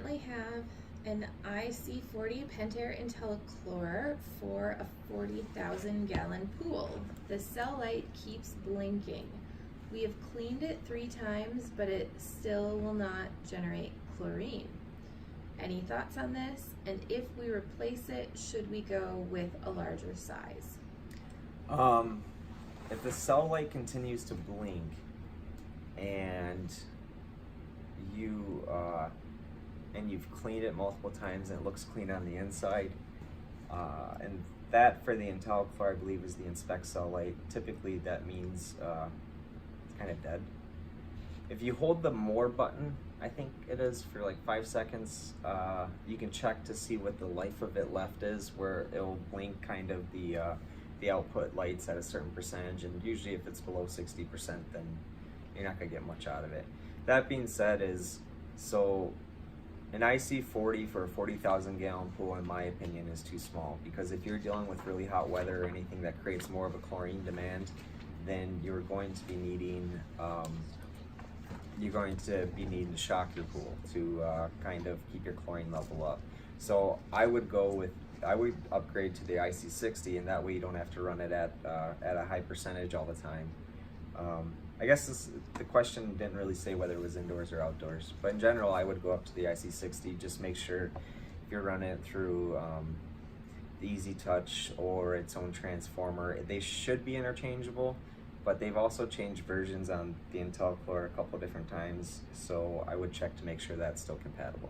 currently have an IC40 Pentair IntelliChlor for a 40,000 gallon pool. The cell light keeps blinking. We have cleaned it 3 times, but it still will not generate chlorine. Any thoughts on this? And if we replace it, should we go with a larger size? If the cell light continues to blink and you've cleaned it multiple times and it looks clean on the inside, and that for the IntelliChlor I believe is the inspect cell light. Typically that means it's kind of dead. If you hold the more button, I think it is, for like 5 seconds, you can check to see what the life of it left is, where it'll blink kind of the output lights at a certain percentage, and usually if it's below 60%, then you're not gonna get much out of it. That being said, so an IC40 for a 40,000 gallon pool, in my opinion, is too small, because if you're dealing with really hot weather or anything that creates more of a chlorine demand, then you're going to be needing to shock your pool to kind of keep your chlorine level up. So I would upgrade to the IC60, and that way you don't have to run it at a high percentage all the time. I guess the question didn't really say whether it was indoors or outdoors, but in general I would go up to the IC60. Just make sure if you're running it through the Easy Touch or its own transformer, they should be interchangeable, but they've also changed versions on the IntelliChlor a couple different times, so I would check to make sure that's still compatible.